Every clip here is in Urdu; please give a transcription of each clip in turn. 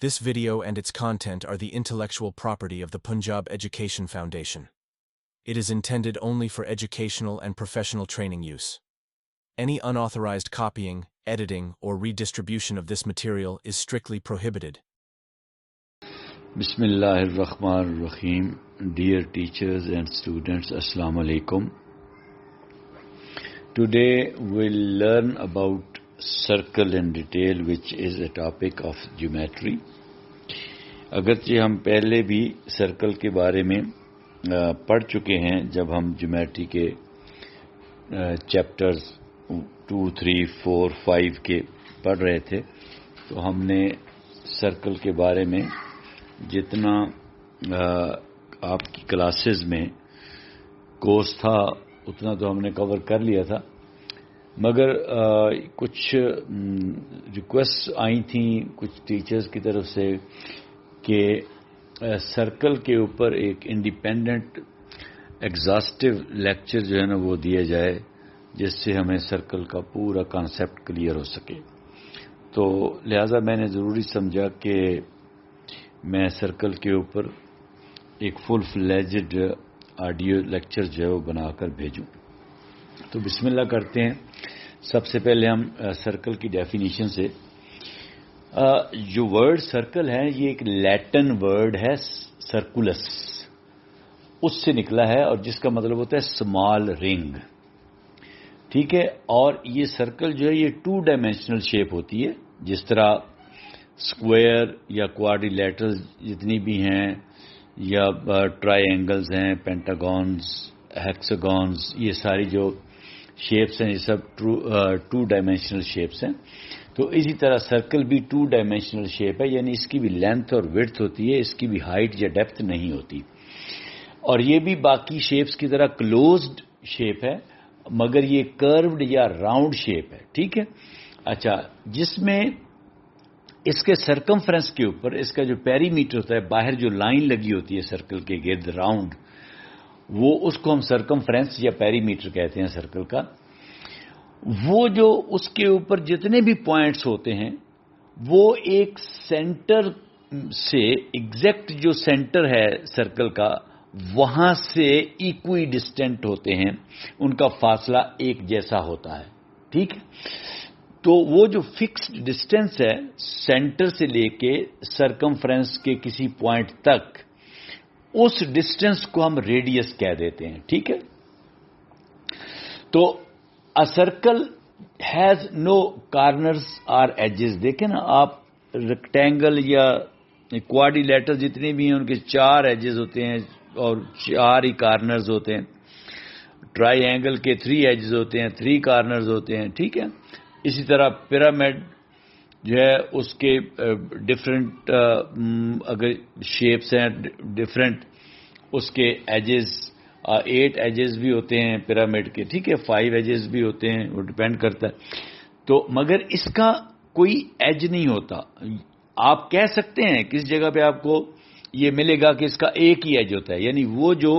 This video and its content are the intellectual property of the Punjab Education Foundation. It is intended only for educational and professional training use. Any unauthorized copying, editing, or redistribution of this material is strictly prohibited. Bismillahir Rahmanir Rahim. Dear teachers and students, Assalamu alaikum. Today we'll learn about circle in detail, which is a topic of geometry. اگرچہ ہم پہلے بھی سرکل کے بارے میں پڑھ چکے ہیں جب ہم جیومیٹری کے چیپٹرز 2, 3, 4, 5 کے پڑھ رہے تھے تو ہم نے سرکل کے بارے میں جتنا آپ کی کلاسز میں کورس تھا اتنا تو ہم نے کور کر لیا تھا، مگر کچھ ریکویسٹ آئی تھیں کچھ ٹیچرز کی طرف سے کہ سرکل کے اوپر ایک انڈیپینڈنٹ ایگزاسٹو لیکچر جو ہے نا وہ دیا جائے جس سے ہمیں سرکل کا پورا کانسیپٹ کلیئر ہو سکے. تو لہذا میں نے ضروری سمجھا کہ میں سرکل کے اوپر ایک فل فلیجڈ آڈیو لیکچر جو ہے وہ بنا کر بھیجوں. تو بسم اللہ کرتے ہیں. سب سے پہلے ہم سرکل کی ڈیفینیشن سے، جو ورڈ سرکل ہے یہ ایک لیٹن ورڈ ہے سرکولس، اس سے نکلا ہے اور جس کا مطلب ہوتا ہے اسمال رنگ. ٹھیک ہے، اور یہ سرکل جو ہے یہ 2 ڈائمینشنل شیپ ہوتی ہے، جس طرح اسکوائر یا کوارڈی لیٹرل جتنی بھی ہیں یا ٹرائی اینگلز ہیں، پینٹاگونز، ہیکساگونز، یہ ساری جو شیپس ہیں یہ سب 2 ڈائمینشنل شیپس ہیں. تو اسی طرح سرکل بھی 2 ڈائمینشنل شیپ ہے، یعنی اس کی بھی لینتھ اور وڈتھ ہوتی ہے، اس کی بھی ہائٹ یا ڈیپتھ نہیں ہوتی. اور یہ بھی باقی شیپس کی طرح کلوزڈ شیپ ہے، مگر یہ کروڈ یا راؤنڈ شیپ ہے. ٹھیک ہے. اچھا، جس میں اس کے سرکمفرنس کے اوپر اس کا جو پیری میٹر ہوتا ہے، باہر جو لائن لگی ہوتی ہے سرکل کے گرد راؤنڈ، وہ اس کو ہم سرکمفرنس یا پیری میٹر کہتے ہیں سرکل کا. وہ جو اس کے اوپر جتنے بھی پوائنٹس ہوتے ہیں وہ ایک سینٹر سے ایگزیکٹ جو سینٹر ہے سرکل کا وہاں سے ایکوئی ڈسٹینٹ ہوتے ہیں، ان کا فاصلہ ایک جیسا ہوتا ہے. ٹھیک ہے. تو وہ جو فکسڈ ڈسٹینس ہے سینٹر سے لے کے سرکمفرنس کے کسی پوائنٹ تک، اس ڈسٹینس کو ہم ریڈیس کہہ دیتے ہیں. ٹھیک ہے. تو A circle has no corners or edges. دیکھیں نا آپ ریکٹینگل یا کوارڈی لیٹر جتنے بھی ہیں ان کے 4 ایجز ہوتے ہیں اور 4 ہی کارنرز ہوتے ہیں. ٹرائی اینگل کے 3 ایجز ہوتے ہیں، 3 کارنرز ہوتے ہیں. ٹھیک ہے. اسی طرح پیرامڈ جو ہے اس کے ڈفرینٹ اگر شیپس ہیں ڈفرینٹ، اس کے ایجز 8 ایجز بھی ہوتے ہیں پیرامڈ کے. ٹھیک ہے. 5 ایجز بھی ہوتے ہیں، وہ ڈپینڈ کرتا ہے. تو مگر اس کا کوئی ایج نہیں ہوتا. آپ کہہ سکتے ہیں کس جگہ پہ آپ کو یہ ملے گا کہ اس کا ایک ہی ایج ہوتا ہے، یعنی وہ جو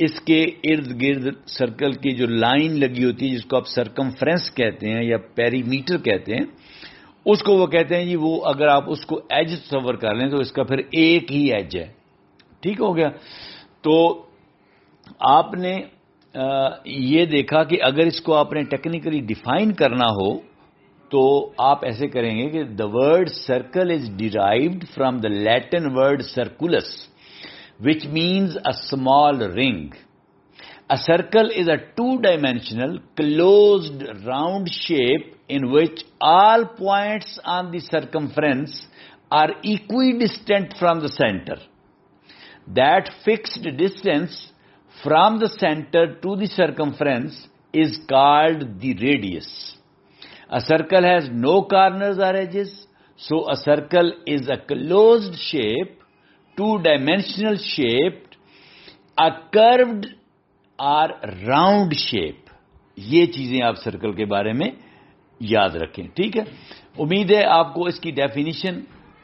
اس کے ارد گرد سرکل کی جو لائن لگی ہوتی ہے جس کو آپ سرکمفرنس کہتے ہیں یا پیری میٹر کہتے ہیں، اس کو وہ کہتے ہیں جی وہ اگر آپ اس کو ایج تصور کر لیں تو اس کا پھر ایک ہی ایج ہے. ٹھیک ہو گیا. تو آپ نے یہ دیکھا کہ اگر اس کو آپ نے ٹیکنیکلی ڈیفائن کرنا ہو تو آپ ایسے کریں گے کہ the word circle is derived from the Latin word circulus which means a small ring. A circle is a 2-dimensional closed round shape in which all points on the circumference are equidistant from the center. That fixed distance from the center to the circumference is called the radius. A circle has no corners or edges, so a circle is a closed shape, 2-dimensional shaped, a curved or round shape. یہ چیزیں آپ سرکل کے بارے میں یاد رکھیں. ٹھیک ہے. امید ہے آپ کو اس کی ڈیفینیشن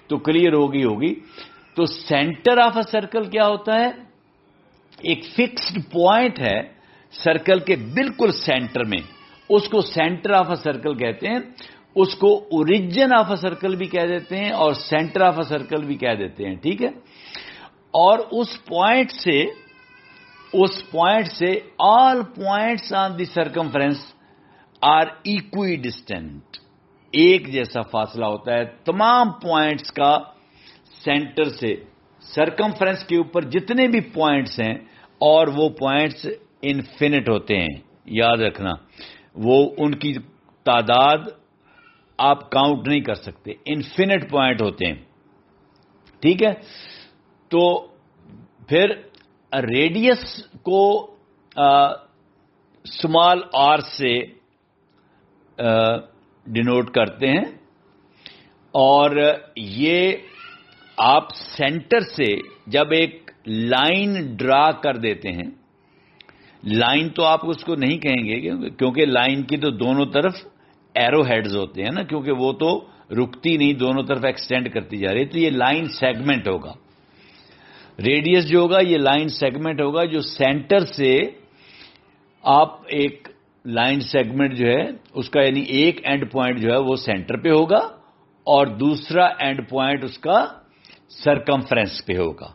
تو کلیئر ہوگی. تو سینٹر آف اے سرکل کیا ہوتا ہے؟ ایک فکسڈ پوائنٹ ہے سرکل کے بالکل سینٹر میں، اس کو سینٹر آف اے سرکل کہتے ہیں. اس کو اوریجن آف اے سرکل بھی کہہ دیتے ہیں اور سینٹر آف اے سرکل بھی کہہ دیتے ہیں. ٹھیک ہے, اور اس پوائنٹ سے all points on the circumference are equidistant, ایک جیسا فاصلہ ہوتا ہے تمام پوائنٹس کا سینٹر سے. سرکمفرنس کے اوپر جتنے بھی پوائنٹس ہیں, اور وہ پوائنٹس انفینٹ ہوتے ہیں, یاد رکھنا, وہ ان کی تعداد آپ کاؤنٹ نہیں کر سکتے, انفینٹ پوائنٹ ہوتے ہیں. ٹھیک ہے, تو پھر ریڈیس کو اسمال آر سے ڈینوٹ کرتے ہیں, اور یہ آپ سینٹر سے جب ایک لائن ڈرا کر دیتے ہیں, لائن تو آپ اس کو نہیں کہیں گے کیونکہ لائن کی تو دونوں طرف ایرو ہیڈز ہوتے ہیں نا, کیونکہ وہ تو رکتی نہیں, دونوں طرف ایکسٹینڈ کرتی جا رہی ہے, تو یہ لائن سیگمنٹ ہوگا. ریڈیس جو ہوگا یہ لائن سیگمنٹ ہوگا, جو سینٹر سے آپ ایک لائن سیگمنٹ جو ہے اس کا, یعنی ایک اینڈ پوائنٹ جو ہے وہ سینٹر پہ ہوگا اور دوسرا اینڈ پوائنٹ اس کا سرکمفرنس پہ ہوگا.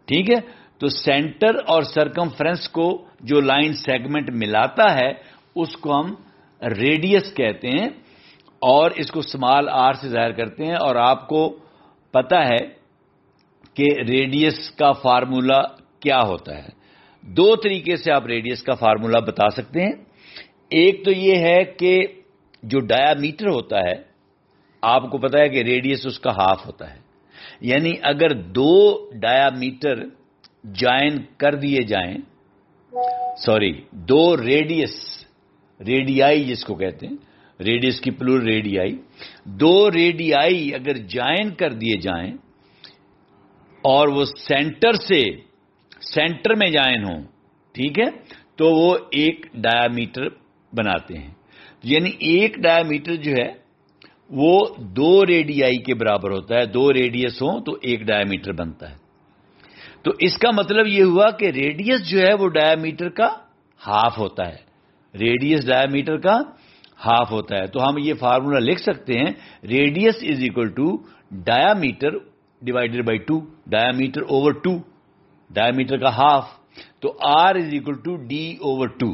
ٹھیک ہے, تو سینٹر اور سرکمفرنس کو جو لائن سیگمنٹ ملاتا ہے اس کو ہم ریڈیس کہتے ہیں, اور اس کو اسمال آر سے ظاہر کرتے ہیں. اور آپ کو پتا ہے کہ ریڈیس کا فارمولا کیا ہوتا ہے. دو طریقے سے آپ ریڈیس کا فارمولا بتا سکتے ہیں. ایک تو یہ ہے کہ جو ڈایا میٹر ہوتا ہے, آپ کو پتا ہے کہ ریڈیس اس کا ہاف ہوتا ہے, یعنی اگر دو ڈایا میٹر جوائن کر دیے جائیں, دو ریڈیائی جس کو کہتے ہیں, ریڈیس کی پلورل ریڈیائی, دو ریڈیائی اگر جوائن کر دیے جائیں اور وہ سینٹر میں جوائن ہوں, ٹھیک ہے, تو وہ ایک ڈایا میٹر بناتے ہیں. یعنی ایک ڈایا میٹر جو ہے وہ دو ریڈیائی کے برابر ہوتا ہے, دو ریڈیس ہوں تو ایک ڈایا میٹر بنتا ہے. تو اس کا مطلب یہ ہوا کہ ریڈیس جو ہے وہ ڈایا میٹر کا ہاف ہوتا ہے, ریڈیس ڈایا میٹر کا ہاف ہوتا ہے. تو ہم یہ فارمولا لکھ سکتے ہیں, radius is equal to diameter divided by 2, diameter over 2, diameter کا ہاف, تو R is equal to D over 2.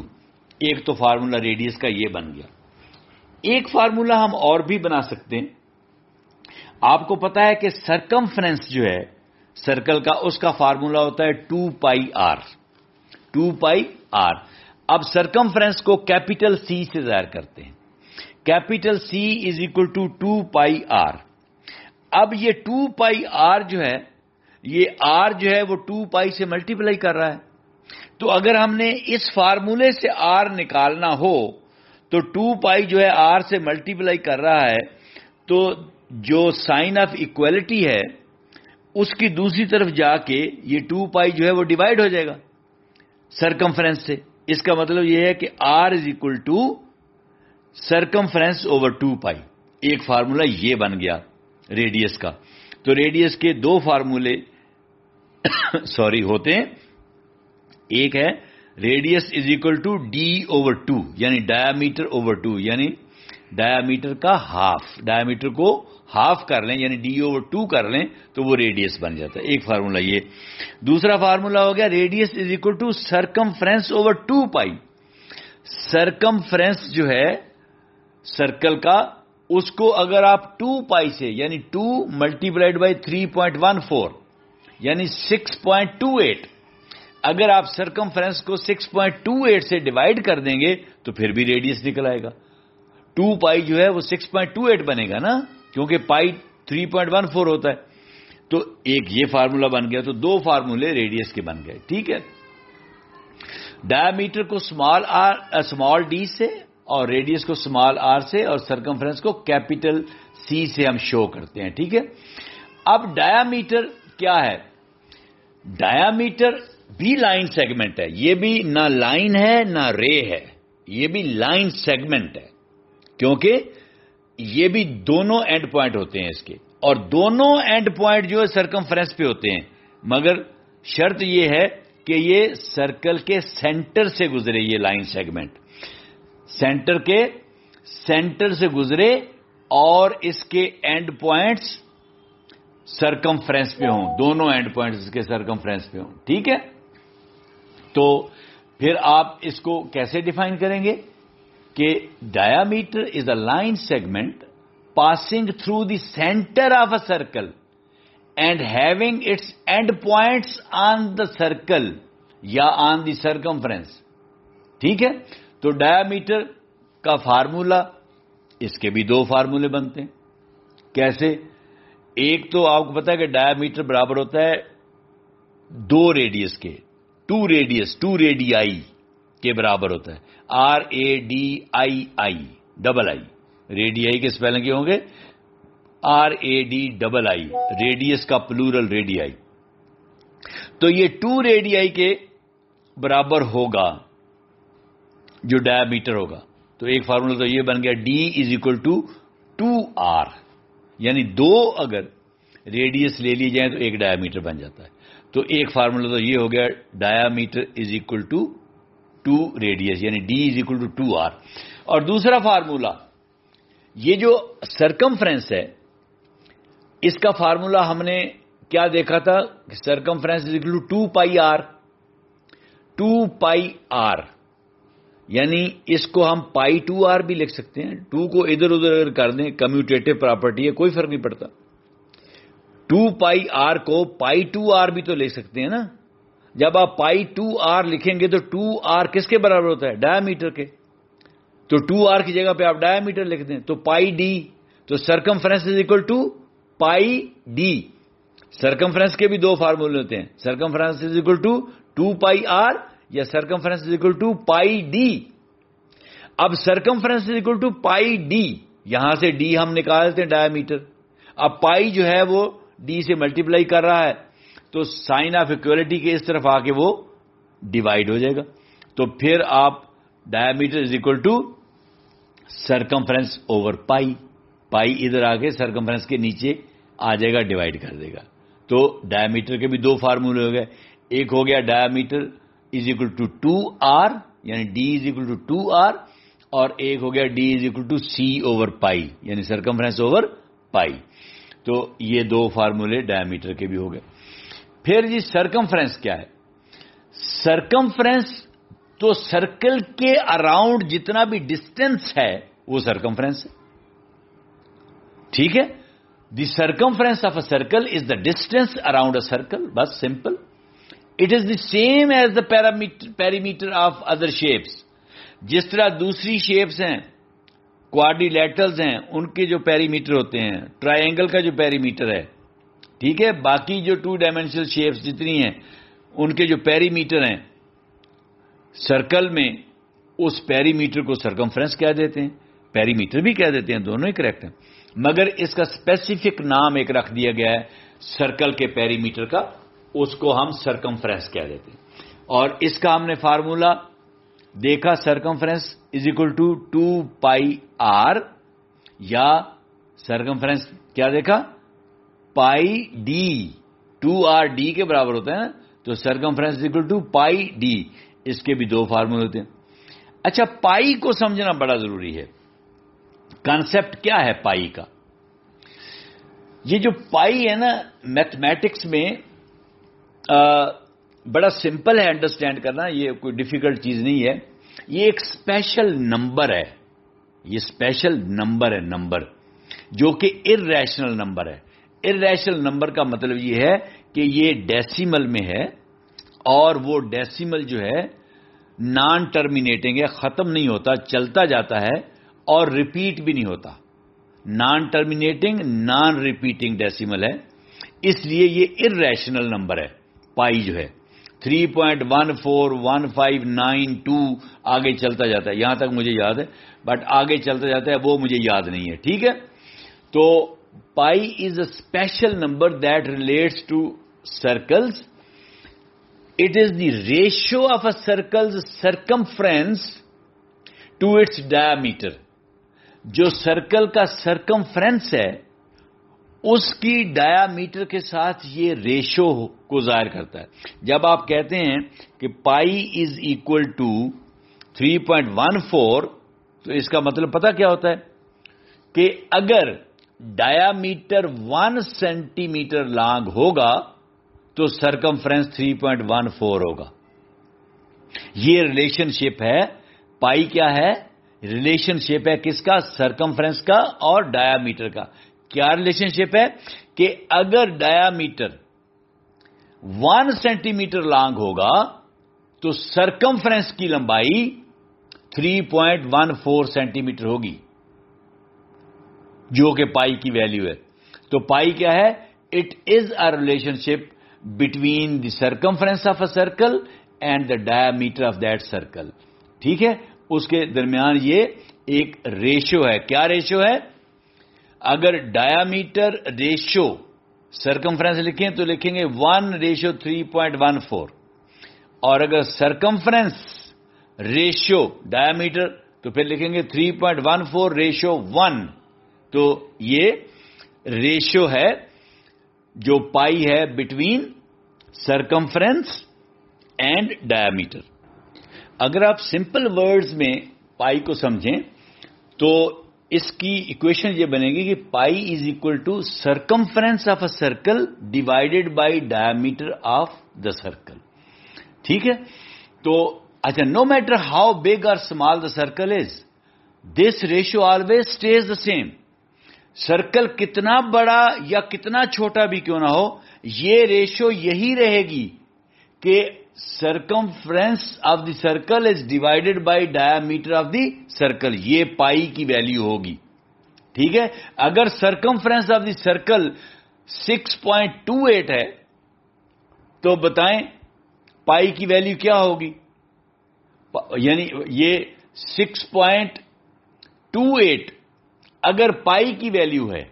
ایک تو فارمولا ریڈیس کا یہ بن گیا. ایک فارمولا ہم اور بھی بنا سکتے ہیں. آپ کو پتا ہے کہ سرکمفرنس جو ہے سرکل کا, اس کا فارمولا ہوتا ہے 2 پائی آر. 2 pi r. اب سرکمفرنس کو کیپیٹل سی سے ظاہر کرتے ہیں. Capital C is equal to 2 pi r. اب یہ 2 پائی آر جو ہے, یہ آر جو ہے وہ 2 پائی سے ملٹیپلائی کر رہا ہے. تو اگر ہم نے اس فارمولے سے آر نکالنا ہو تو 2 پائی جو ہے آر سے ملٹیپلائی کر رہا ہے, تو جو سائن آف ایکویلٹی ہے اس کی دوسری طرف جا کے یہ 2 پائی جو ہے وہ ڈیوائڈ ہو جائے گا سرکمفرنس سے. اس کا مطلب یہ ہے کہ r is equal to circumference over 2 pi. ایک فارمولا یہ بن گیا ریڈیس کا. تو ریڈیس کے دو فارمولے ہوتے ہیں. ایک ہے radius is equal to D over 2, یعنی ڈایا میٹر اوور 2, یعنی ڈایا میٹر کا ہاف. ڈایا میٹر کو ہاف کر لیں یعنی ڈی اوور 2 کر لیں تو وہ ریڈیس بن جاتا ہے. ایک فارمولا یہ. دوسرا فارمولا ہو گیا radius is equal to circumference over 2 pi. Circumference جو ہے سرکل کا, اس کو اگر آپ 2 پائی سے یعنی 2 ملٹیپلائڈ بائی 3.14 یعنی 6.28, اگر آپ سرکمفرنس کو 6.28 سے ڈیوائڈ کر دیں گے تو پھر بھی ریڈیس نکل آئے گا. 2 پائی جو ہے وہ 6.28 بنے گا نا, کیونکہ پائی 3.14 ہوتا ہے. تو ایک یہ فارمولا بن گیا. تو دو فارمولے ریڈیس کے بن گئے. ٹھیک ہے, ڈایا میٹر کو اسمال ڈی سے اور ریڈیس کو اسمال آر سے, اور سرکمفرنس کو کیپیٹل سی سے ہم شو کرتے ہیں. ٹھیک ہے, اب ڈایا میٹر کیا ہے؟ ڈایا میٹر بھی لائن سیگمنٹ ہے. یہ بھی نہ لائن ہے نہ رے ہے, یہ بھی لائن سیگمنٹ ہے, کیونکہ یہ بھی دونوں اینڈ پوائنٹ ہوتے ہیں اس کے, اور دونوں اینڈ پوائنٹ جو ہے سرکمفرنس پہ ہوتے ہیں, مگر شرط یہ ہے کہ یہ سرکل کے سینٹر سے گزرے. یہ لائن سیگمنٹ سینٹر سے گزرے اور اس کے اینڈ پوائنٹس سرکمفرنس پہ ہوں, دونوں اینڈ پوائنٹس اس کے سرکمفرنس پہ ہوں. ٹھیک ہے, تو پھر آپ اس کو کیسے ڈیفائن کریں گے کہ diameter is a line segment passing through the centre of a circle and having its end points on the circle یا آن دی سرکمفرنس. ٹھیک ہے, تو ڈایامیٹر کا فارمولا, اس کے بھی دو فارمولے بنتے ہیں. کیسے؟ ایک تو آپ کو پتا ہے کہ ڈایامیٹر برابر ہوتا ہے دو ریڈیس کے, ٹو ریڈیائی کے برابر ہوتا ہے. RADII ڈبل آئی, ریڈیائی کے سپیلنگ کے ہوں گے RADII, ریڈیس کا پلورل ریڈیائی. تو یہ ٹو ریڈیائی کے برابر ہوگا جو ڈایامیٹر ہوگا. تو ایک فارمولا تو یہ بن گیا D=2R, یعنی دو اگر ریڈیس لے لی جائیں تو ایک ڈایامیٹر بن جاتا ہے. تو ایک فارمولا تو یہ ہو گیا ڈایامیٹر ٹو ریڈیس, یعنی D=2R. اور دوسرا فارمولا, یہ جو سرکمفرنس ہے اس کا فارمولا ہم نے کیا دیکھا تھا, سرکمفرنس =2πr, 2πr, یعنی اس کو ہم π2r بھی لکھ سکتے ہیں. 2 کو ادھر ادھر کر دیں, کمیوٹیٹو پراپرٹی ہے, کوئی فرق نہیں پڑتا. 2πr کو π2r بھی تو لے سکتے ہیں نا. جب آپ π2r لکھیں گے تو 2r کس کے برابر ہوتا ہے؟ ڈایامیٹر کے. تو 2r کی جگہ پہ آپ ڈایامیٹر لکھ دیں تو πd, تو سرکمفرنس =πd. سرکمفرنس کے بھی دو فارمولے ہوتے ہیں, سرکمفرنس =2πr یا سرکمفرنس =πd. اب سرکمفرنس =πd, یہاں سے d ہم نکالتے ہیں ڈایامیٹر. اب پائی جو ہے وہ d سے ملٹیپلائی کر رہا ہے تو سائن آف ایکویلٹی کے اس طرف آ کے وہ ڈیوائڈ ہو جائے گا. تو پھر آپ ڈایامیٹر سرکمفرنس اوور پائی, پائی ادھر آ کے سرکمفرنس کے نیچے آ جائے گا, ڈیوائڈ کر دے گا. تو ڈایامیٹر کے بھی دو فارمولے ہو گئے. ایک ہو گیا ڈایامیٹر =2r, یعنی D=2r, اور ایک ہو گیا D=C/π, یعنی سرکمفرنس اوور پائی. تو یہ دو فارمولے ڈایامیٹر کے بھی ہو گئے. پھر جی سرکمفرنس کیا ہے؟ سرکمفرنس تو سرکل کے اراؤنڈ جتنا بھی ڈسٹینس ہے وہ سرکمفرنس ہے. ٹھیک ہے, the circumference of a circle is the distance around a circle. بس simple. It is the same as the perimeter of other shapes. جس طرح دوسری شیپس ہیں, کوارڈیلیٹرلز ہیں, ان کے جو پیریمیٹر ہوتے ہیں, ٹرائنگل کا جو پیریمیٹر ہے, ٹھیک ہے, باقی جو 2 ڈائمینشنل شیپس جتنی ہیں ان کے جو پیریمیٹر ہیں سرکل میں, اس پیریمیٹر کو سرکمفرنس کہہ دیتے ہیں, پیریمیٹر بھی کہہ دیتے ہیں, دونوں ہی کریکٹ ہیں. مگر اس کا اسپیسیفک نام ایک رکھ دیا گیا ہے سرکل کے پیریمیٹر کا, اس کو ہم سرکمفرنس کہہ دیتے ہیں. اور اس کا ہم نے فارمولا دیکھا, سرکمفرنس =2πr, یا سرکمفرنس کیا دیکھا, πd, 2rd کے برابر ہوتا ہے نا, تو سرکمفرنس =πd. اس کے بھی دو فارمولے ہوتے ہیں. اچھا, پائی کو سمجھنا بڑا ضروری ہے. کانسیپٹ کیا ہے پائی کا؟ یہ جو پائی ہے نا, میتھمیٹکس میں بڑا سمپل ہے انڈرسٹینڈ کرنا, یہ کوئی ڈیفیکلٹ چیز نہیں ہے. یہ ایک اسپیشل نمبر ہے, یہ اسپیشل نمبر ہے, نمبر جو کہ ارریشنل نمبر ہے. ارریشنل نمبر کا مطلب یہ ہے کہ یہ ڈیسیمل میں ہے, اور وہ ڈیسیمل جو ہے نان ٹرمینیٹنگ ہے, ختم نہیں ہوتا, چلتا جاتا ہے اور ریپیٹ بھی نہیں ہوتا. Naan terminating, naan repeating decimal ہے, اس لیے یہ ارریشنل نمبر ہے پائی جو ہے. 3.141592 آگے چلتا جاتا ہے, یہاں تک مجھے یاد ہے, بٹ آگے چلتا جاتا ہے وہ مجھے یاد نہیں ہے. ٹھیک ہے, تو pi is a special number that relates to circles. It is the ratio of a circle's circumference to its diameter. جو سرکل کا سرکمفرنس ہے اس کی ڈایامیٹر کے ساتھ یہ ریشو کو ظاہر کرتا ہے. جب آپ کہتے ہیں کہ پائی از اکول ٹو 3.14 تو اس کا مطلب پتہ کیا ہوتا ہے کہ اگر dia metre 1 centi metre long ہوگا تو سرکمفرنس 3.14 ہوگا. یہ ریلیشن شپ ہے. پائی کیا ہے؟ ریلیشن شپ ہے کس کا؟ سرکمفرنس کا اور ڈایا میٹر کا. کیا ریلیشن شپ ہے؟ کہ اگر dia metre 1 centi metre long ہوگا تو سرکمفرنس کی لمبائی 3.14 سینٹی میٹر ہوگی، جو کہ پائی کی ویلیو ہے. تو پائی کیا ہے؟ It is a relationship between the circumference of a circle and the diameter of that circle. ٹھیک ہے، اس کے درمیان یہ ایک ریشو ہے. کیا ریشو ہے؟ اگر ڈایا میٹر ریشو سرکمفرنس لکھیں تو لکھیں گے 1:3.14، اور اگر سرکمفرنس ریشو ڈایا میٹر تو پھر لکھیں گے 3.14:1. تو یہ ریشو ہے جو پائی ہے between circumference and dia metre. اگر آپ سمپل ورڈز میں پائی کو سمجھیں تو اس کی ایکویشن یہ بنے گی کہ pi is equal to circumference of a circle divided by diameter of the circle. ٹھیک ہے، تو اچھا، نو میٹر ہاؤ بگ اور small the circle is, this ratio always stays the same. Circle کتنا بڑا یا کتنا چھوٹا بھی کیوں نہ ہو، یہ ریشو یہی رہے گی کہ circumference of the circle is divided by diameter of the circle. یہ پائی کی ویلیو ہوگی. ٹھیک ہے، اگر سرکمفرنس آف دی سرکل 6.28 ہے تو بتائیں پائی کی ویلیو کیا ہوگی؟ یعنی یہ 6.28 اگر پائی کی ویلیو ہے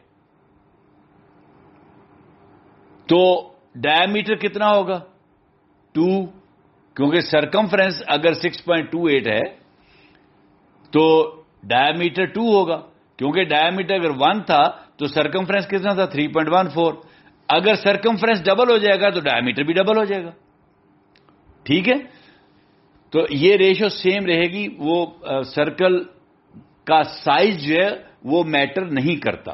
تو ڈایا میٹر کتنا ہوگا؟ 2. کیونکہ سرکمفرنس اگر 6.28 ہے تو ڈایا میٹر 2 ہوگا. کیونکہ ڈایا میٹر اگر 1 تھا تو سرکمفرنس کتنا تھا؟ 3.14. اگر سرکمفرنس ڈبل ہو جائے گا تو ڈایا میٹر بھی ڈبل ہو جائے گا. ٹھیک ہے، تو یہ ریشو سیم رہے گی. وہ سرکل کا سائز جو ہے وہ میٹر نہیں کرتا.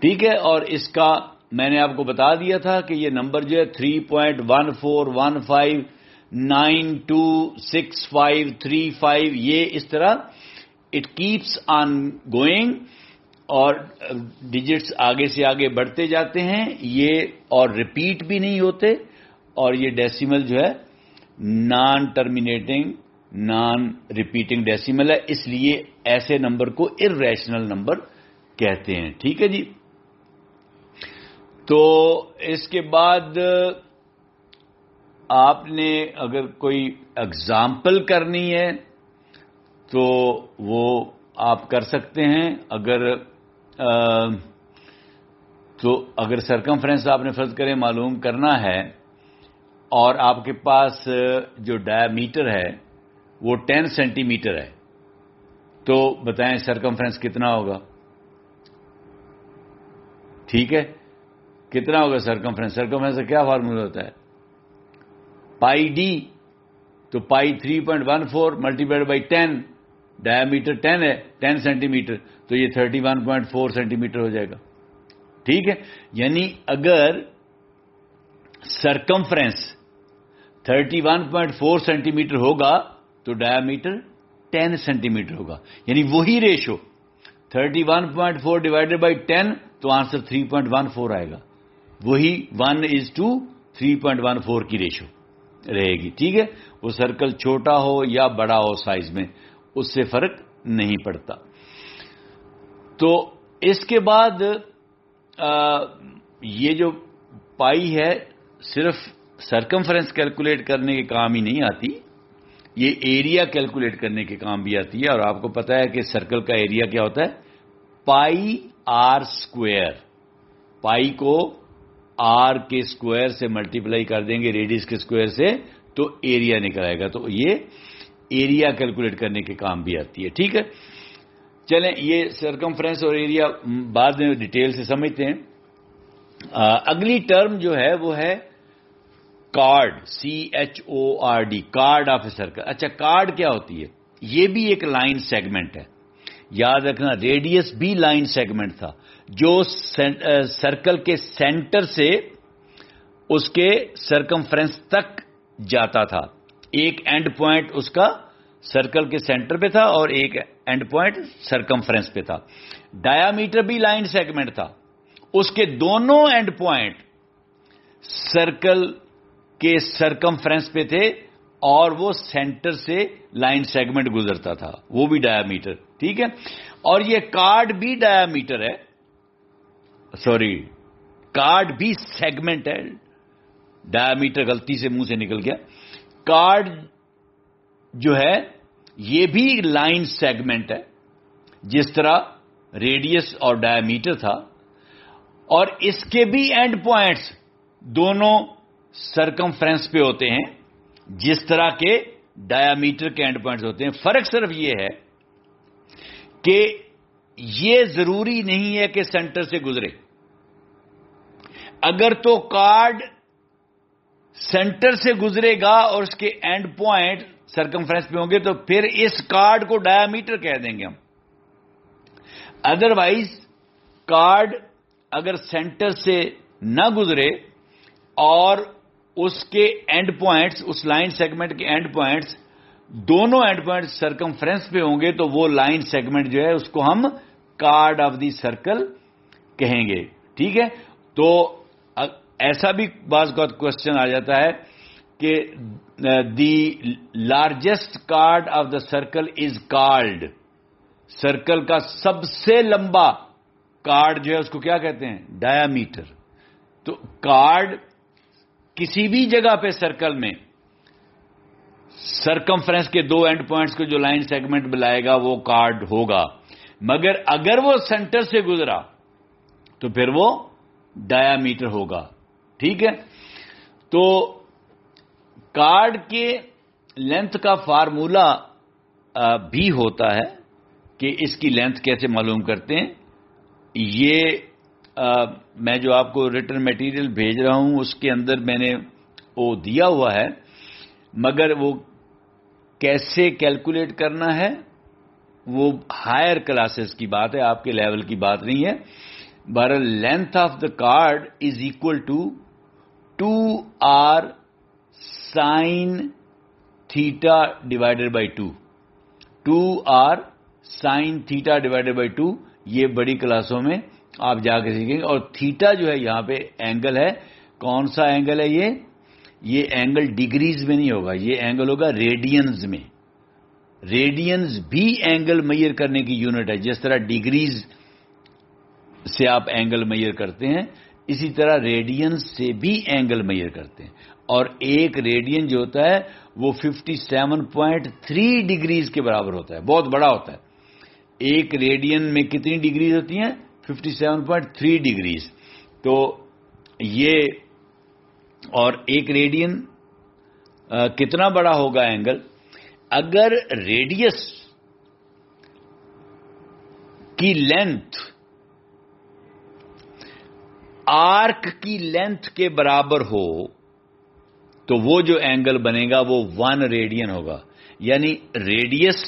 ٹھیک ہے، اور اس کا میں نے آپ کو بتا دیا تھا کہ یہ نمبر جو ہے 3.1415926535 یہ اس طرح اٹ کیپس آن گوئنگ، اور ڈیجٹس آگے سے آگے بڑھتے جاتے ہیں یہ، اور ریپیٹ بھی نہیں ہوتے. اور یہ ڈیسیمل جو ہے naan terminating naan repeating decimal ہے، اس لیے ایسے نمبر کو ارریشنل نمبر کہتے ہیں. ٹھیک ہے جی. تو اس کے بعد آپ نے اگر کوئی اگزامپل کرنی ہے تو وہ آپ کر سکتے ہیں. اگر سرکمفرنس آپ نے فرض کریں معلوم کرنا ہے اور آپ کے پاس جو ڈایا میٹر ہے وہ 10 سینٹی میٹر ہے تو بتائیں سرکمفرنس کتنا ہوگا؟ ٹھیک ہے، کتنا ہوگا سرکمفرنس؟ سرکمفرنس کا کیا فارمولا ہوتا ہے؟ پائی ڈی. تو پائی 3.14 ملٹیپلائڈ بائی 10، ڈایا میٹر 10 ہے، 10 سینٹی میٹر، تو یہ 31.4 سینٹی میٹر ہو جائے گا. ٹھیک ہے، یعنی اگر سرکمفرنس 31.4 سینٹی میٹر ہوگا تو ڈایا میٹر 10 سینٹی میٹر ہوگا. یعنی وہی ریشو 31.4 ڈیوائڈیڈ بائی 10 تو آنسر 3.14 آئے گا. وہی 1:3.14 کی ریشو رہے گی. ٹھیک ہے، وہ سرکل چھوٹا ہو یا بڑا ہو سائز میں اس سے فرق نہیں پڑتا. تو اس کے بعد یہ جو پائی ہے صرف سرکمفرنس کیلکولیٹ کرنے کے کام ہی نہیں آتی، یہ ایریا کیلکولیٹ کرنے کے کام بھی آتی ہے. اور آپ کو پتا ہے کہ سرکل کا ایریا کیا ہوتا ہے؟ Pi r square. پائی کو آر کے اسکوائر سے ملٹیپلائی کر دیں گے ریڈیس کے اسکوائر سے تو ایریا نکل آئے گا. تو یہ ایریا کیلکولیٹ کرنے کے کام بھی آتی ہے. ٹھیک ہے، چلیں یہ سرکمفرنس اور ایریا بعد میں ڈیٹیل سے سمجھتے ہیں. اگلی ٹرم جو ہے وہ ہے card, CHORD، card of a circle. اچھا، کارڈ کیا ہوتی ہے؟ یہ بھی ایک لائن سیگمنٹ ہے. یاد رکھنا ریڈیس بھی لائن سیگمنٹ تھا جو سرکل کے سینٹر سے اس کے سرکمفرنس تک جاتا تھا. ایک اینڈ پوائنٹ اس کا سرکل کے سینٹر پہ تھا اور ایک اینڈ پوائنٹ سرکمفرنس پہ تھا. ڈایامیٹر بھی لائن سیگمنٹ تھا, اس کے دونوں اینڈ پوائنٹ سرکل کے سرکمفرنس پہ تھے اور وہ سینٹر سے لائن سیگمنٹ گزرتا تھا, وہ بھی ڈایامیٹر. ٹھیک ہے, اور یہ کارڈ بھی ڈایامیٹر ہے, سوری کارڈ بھی سیگمنٹ ہے. ڈایامیٹر غلطی سے منہ سے نکل گیا. کارڈ جو ہے یہ بھی لائن سیگمنٹ ہے جس طرح ریڈیس اور ڈایامیٹر تھا, اور اس کے بھی اینڈ پوائنٹس دونوں سرکمفرنس پہ ہوتے ہیں جس طرح کے ڈایامیٹر کے اینڈ پوائنٹس ہوتے ہیں. فرق صرف یہ ہے کہ یہ ضروری نہیں ہے کہ سینٹر سے گزرے. اگر تو کارڈ سینٹر سے گزرے گا اور اس کے اینڈ پوائنٹ سرکمفرنس پہ ہوں گے تو پھر اس کارڈ کو ڈایامیٹر کہہ دیں گے ہم. ادروائز کارڈ اگر سینٹر سے نہ گزرے اور اس کے اینڈ پوائنٹس, اس لائن سیگمنٹ کے اینڈ پوائنٹس دونوں اینڈ پوائنٹس سرکمفرنس پہ ہوں گے تو وہ لائن سیگمنٹ جو ہے اس کو ہم کارڈ آف دی سرکل کہیں گے. ٹھیک ہے, تو ایسا بھی بعض کا کوشچن آ جاتا ہے کہ the largest card of the circle is called, circle کا سب سے لمبا کارڈ جو ہے اس کو کیا کہتے ہیں, ڈایامیٹر. تو کارڈ کسی بھی جگہ پہ سرکل میں سرکمفرنس کے دو اینڈ پوائنٹس کو جو لائن سیگمنٹ بلائے گا وہ کارڈ ہوگا, مگر اگر وہ سینٹر سے گزرا تو پھر وہ ڈایامیٹر ہوگا. ٹھیک ہے, تو کارڈ کے لینتھ کا فارمولا بھی ہوتا ہے کہ اس کی لینتھ کیسے معلوم کرتے ہیں. یہ میں جو آپ کو ریٹن میٹیریل بھیج رہا ہوں اس کے اندر میں نے وہ دیا ہوا ہے, مگر وہ کیسے کیلکولیٹ کرنا ہے وہ ہائر کلاسز کی بات ہے, آپ کے لیول کی بات نہیں ہے. بہرحال length of the chord is equal to 2r sine theta divided by 2. 2r sine theta divided by 2 یہ بڑی کلاسوں میں آپ جا کے سیکھیں گے. اور تھیٹا جو ہے یہاں پہ اینگل ہے, کون سا اینگل ہے یہ اینگل ڈگریز میں نہیں ہوگا, یہ اینگل ہوگا ریڈینز میں. ریڈینز بھی اینگل میئر کرنے کی یونٹ ہے, جس طرح ڈگریز سے آپ اینگل میئر کرتے ہیں اسی طرح ریڈینز سے بھی اینگل میئر کرتے ہیں. اور ایک ریڈین جو ہوتا ہے وہ 57.3 ڈگریز کے برابر ہوتا ہے, بہت بڑا ہوتا ہے. ایک ریڈین میں کتنی ڈگریز ہوتی ہیں, 57.3 ڈگریز. تو یہ اور ایک ریڈین کتنا بڑا ہوگا اینگل, اگر ریڈیس کی لینتھ آرک کی لینتھ کے برابر ہو تو وہ جو اینگل بنے گا وہ 1 ریڈین ہوگا. یعنی ریڈیس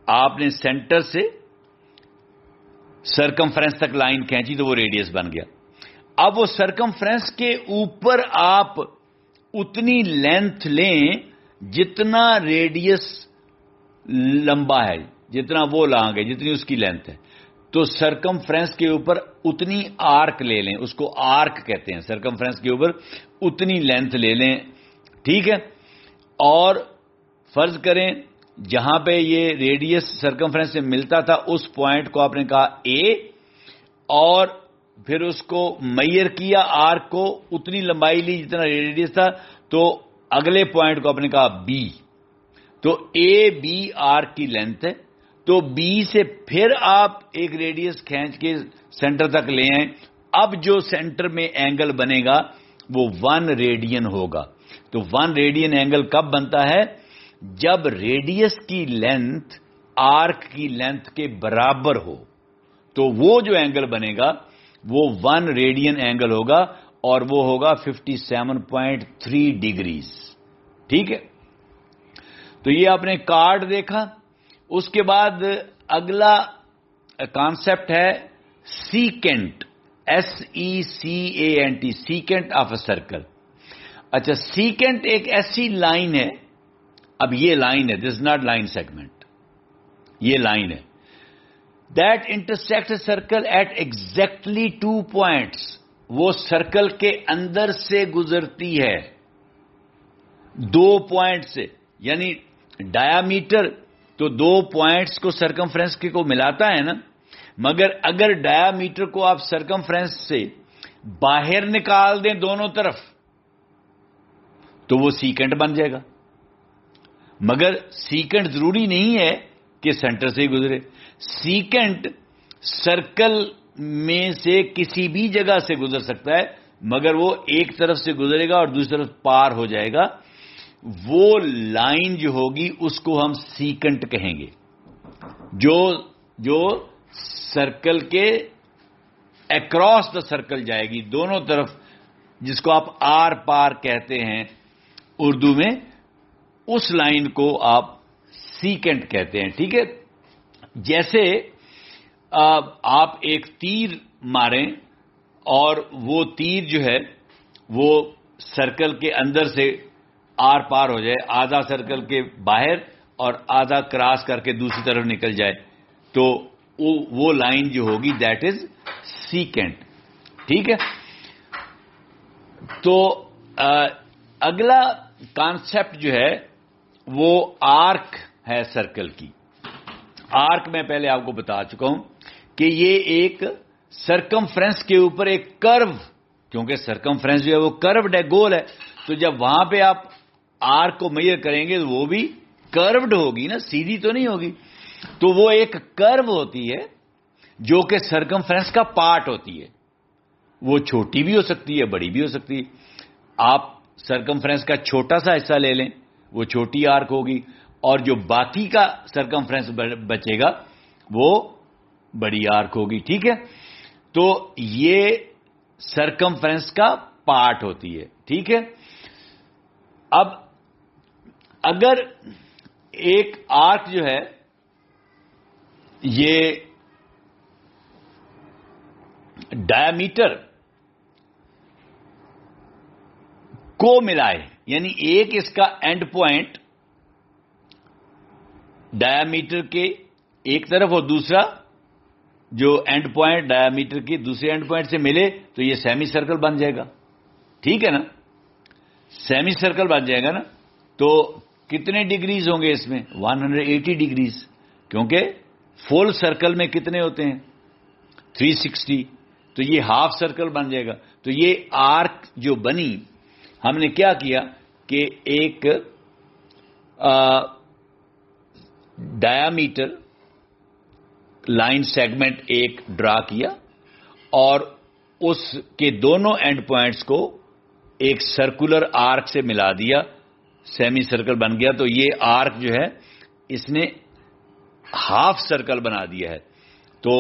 آپ نے سینٹر سے سرکمفرنس تک لائن کھینچی تو وہ ریڈیس بن گیا. اب وہ سرکمفرنس کے اوپر آپ اتنی لینتھ لیں جتنا ریڈیس لمبا ہے, جتنا وہ لانگ ہے, جتنی اس کی لینتھ ہے. تو سرکمفرنس کے اوپر اتنی آرک لے لیں, اس کو آرک کہتے ہیں. سرکمفرنس کے اوپر اتنی لینتھ لے لیں. ٹھیک ہے, اور فرض کریں جہاں پہ یہ ریڈیس سرکمفرنس سے ملتا تھا اس پوائنٹ کو آپ نے کہا اے, اور پھر اس کو میئر کیا آرک کو, اتنی لمبائی لی جتنا ریڈیس تھا, تو اگلے پوائنٹ کو آپ نے کہا بی. تو اے بی آرک کی لینتھ ہے, تو بی سے پھر آپ ایک ریڈیس کھینچ کے سینٹر تک لے آئیں. اب جو سینٹر میں اینگل بنے گا وہ 1 ریڈین ہوگا. تو 1 ریڈین اینگل کب بنتا ہے, جب ریڈیس کی لینتھ آرک کی لینتھ کے برابر ہو, تو وہ جو اینگل بنے گا وہ 1 ریڈین اینگل ہوگا, اور وہ ہوگا 57.3 ڈگریز. ٹھیک ہے, تو یہ آپ نے کارڈ دیکھا. اس کے بعد اگلا کانسیپٹ ہے سیکینٹ, SECANT, سیکینٹ آف اے سرکل. اچھا, سیکینٹ ایک ایسی لائن ہے, اب یہ لائن ہے, this is not line segment, یہ لائن ہے, that intersect circle at exactly 2 points, وہ سرکل کے اندر سے گزرتی ہے 2 points سے, یعنی ڈایامیٹر تو 2 points کو سرکمفرنس کے کو ملاتا ہے نا, مگر اگر ڈایامیٹر کو آپ سرکمفرنس سے باہر نکال دیں دونوں طرف تو وہ سیکینٹ بن جائے گا. مگر سیکینٹ ضروری نہیں ہے کہ سینٹر سے ہی گزرے. سیکینٹ سرکل میں سے کسی بھی جگہ سے گزر سکتا ہے, مگر وہ ایک طرف سے گزرے گا اور دوسری طرف پار ہو جائے گا. وہ لائن جو ہوگی اس کو ہم سیکینٹ کہیں گے, جو سرکل کے اکراس دا سرکل جائے گی دونوں طرف, جس کو آپ آر پار کہتے ہیں اردو میں, اس لائن کو آپ سیکینٹ کہتے ہیں. ٹھیک ہے, جیسے آپ ایک تیر ماریں اور وہ تیر جو ہے وہ سرکل کے اندر سے آر پار ہو جائے, آدھا سرکل کے باہر اور آدھا کراس کر کے دوسری طرف نکل جائے, تو وہ لائن جو ہوگی دیٹ از سیکینٹ. ٹھیک ہے, تو اگلا کانسیپٹ جو ہے وہ آرک ہے سرکل کی. آرک میں پہلے آپ کو بتا چکا ہوں کہ یہ ایک سرکمفرنس کے اوپر ایک کرو, کیونکہ سرکمفرنس جو ہے وہ کروڈ ہے, گول ہے, تو جب وہاں پہ آپ آرک کو میئر کریں گے تو وہ بھی کروڈ ہوگی نا, سیدھی تو نہیں ہوگی. تو وہ ایک کرو ہوتی ہے جو کہ سرکمفرنس کا پارٹ ہوتی ہے. وہ چھوٹی بھی ہو سکتی ہے, بڑی بھی ہو سکتی ہے. آپ سرکمفرنس کا چھوٹا سا حصہ لے لیں, وہ چھوٹی آرک ہوگی, اور جو باقی کا سرکمفرنس بچے گا وہ بڑی آرک ہوگی. ٹھیک ہے, تو یہ سرکمفرنس کا پارٹ ہوتی ہے. ٹھیک ہے, اب اگر ایک آرک جو ہے یہ ڈایامیٹر کو ملائے, یعنی ایک اس کا اینڈ پوائنٹ ڈایامیٹر کے ایک طرف اور دوسرا جو اینڈ پوائنٹ ڈایامیٹر کے دوسرے اینڈ پوائنٹ سے ملے تو یہ سیمی سرکل بن جائے گا. ٹھیک ہے نا, سیمی سرکل بن جائے گا نا. تو کتنے ڈگریز ہوں گے اس میں؟ 180 ڈگریز, کیونکہ فل سرکل میں کتنے ہوتے ہیں؟ 360. تو یہ ہاف سرکل بن جائے گا. تو یہ آرک جو بنی, ہم نے کیا کیا کہ ایک ڈایامیٹر لائن سیگمنٹ ایک ڈرا کیا اور اس کے دونوں اینڈ پوائنٹس کو ایک سرکولر آرک سے ملا دیا, سیمی سرکل بن گیا. تو یہ آرک جو ہے اس نے ہاف سرکل بنا دیا ہے. تو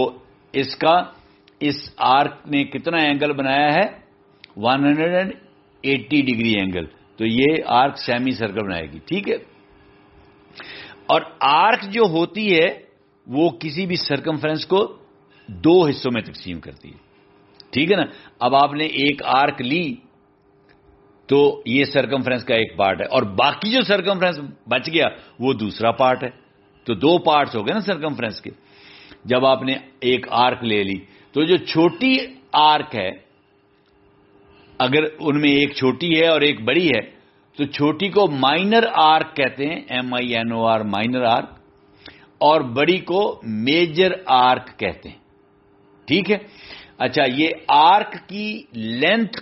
اس آرک نے کتنا اینگل بنایا ہے؟ 180 ڈگری اینگل. تو یہ آرک سیمی سرکل بنائے گی. ٹھیک ہے, اور آرک جو ہوتی ہے وہ کسی بھی سرکمفرنس کو 2 حصوں میں تقسیم کرتی ہے. ٹھیک ہے نا. اب آپ نے ایک آرک لی تو یہ سرکمفرنس کا ایک پارٹ ہے, اور باقی جو سرکمفرنس بچ گیا وہ دوسرا پارٹ ہے. تو 2 پارٹس ہو گئے نا سرکمفرنس کے. جب آپ نے ایک آرک لے لی تو جو چھوٹی آرک ہے, اگر ان میں ایک چھوٹی ہے اور ایک بڑی ہے تو چھوٹی کو مائنر آرک کہتے ہیں, MINOR, مائنر آرک, اور بڑی کو میجر آرک کہتے ہیں. ٹھیک ہے. اچھا, یہ آرک کی لینتھ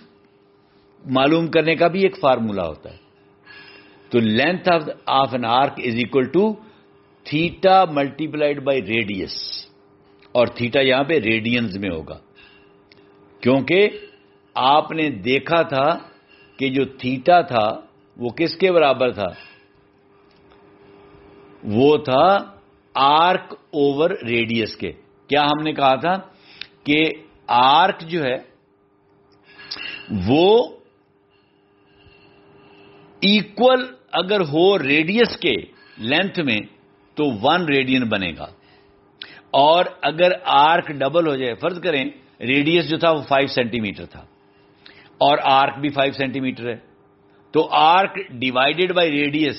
معلوم کرنے کا بھی ایک فارمولا ہوتا ہے. تو length of an arc is equal to theta multiplied by radius, اور تھیٹا یہاں پہ ریڈینز میں ہوگا, کیونکہ آپ نے دیکھا تھا کہ جو تھیٹا تھا وہ کس کے برابر تھا؟ وہ تھا آرک اوور ریڈیس کے. کیا ہم نے کہا تھا کہ آرک جو ہے وہ ایکول اگر ہو ریڈیس کے لینتھ میں تو 1 ریڈین بنے گا, اور اگر آرک ڈبل ہو جائے, فرض کریں ریڈیس جو تھا وہ 5 سینٹی میٹر تھا اور آرک بھی 5 سینٹی میٹر ہے, تو arc divided by radius